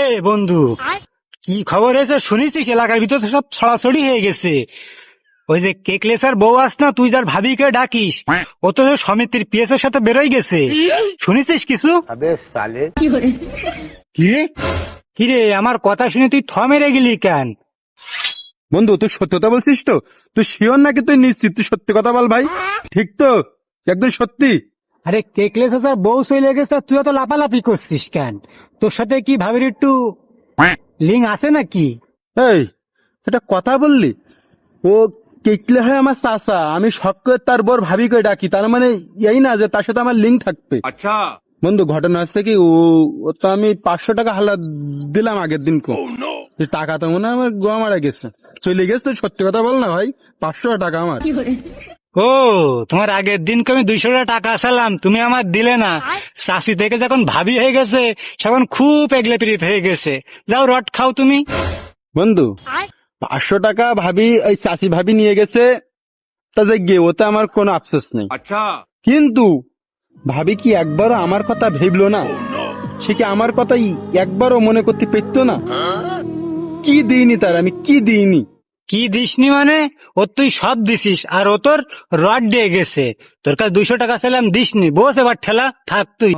এই বন্ধু, কি খবর এসে শুনেছিস? এলাকার ভিতরে সব ছড়াছড়ি হয়ে গেছে। ওই যে কেকলেসার বউ আস না, তুই যার ভাবিকে ডাকিস, ও তো সমিতির পিএসের সাথে বেরোই গেছে। শুনেছিস কিছু? কি কিরে, আমার কথা শুনে তুই থ মেরে গেলি কেন? বন্ধু, তুই সত্যি কথা বলছিস তো? তুই শিওর নাকি তুই নিশ্চিত? তুই সত্যি কথা বল ভাই, ঠিক তো? একদম সত্যি? আরে কেকলেসার বউ চলে গেছে, তুই তো লাপালাপি করছিস কেন? তোর সাথে কি ভাবির একটু লিঙ্ক আছে নাকি? এই, এটা কথা বললি? ও কেকলে হয় আমার চাচা, আমি শখ করে তার বর ভাবি করে ডাকি, তার মানে এই না যে তার সাথে আমার লিঙ্ক থাকবে। আচ্ছা বন্ধু, ঘটনা হচ্ছে কি, ও তো আমি 500 টাকা হালা দিলাম আগের দিন কো। এই টাকা তো মনে হয় আমার গোয়া মারা গেছে, চলে গেছে। তুই সত্যি কথা বল না ভাই, 500 টাকা আমার। ও, তোমার আগের দিনকে আমি 200 টাকা চালাম, তুমি আমার দিলে না। চাষি থেকে যখন ভাবি হয়ে গেছে, তখন খুব এগলে পিরিত হয়ে গেছে। যাও রড খাও তুমি। বন্ধু, 500 টাকা ভাবি, এই চাষি ভাবি নিয়ে গেছে, তা যে গিয়ে ওতে আমার কোনো আফসোস নেই। আচ্ছা কিন্তু ভাবি কি একবারও আমার কথা ভেবলো না? সে কি আমার কথাই একবারও মনে করতে পেতো না? কি দিইনি তার, আমি কি দিইনি? কি দিসনি মানে? ও তুই সব দিছিস, আর ও তোর রড দিয়ে গেছে। তোর কাছে 200 টাকা চাইলাম, দিসনি। বস এবার ঠেলা থাক তুই।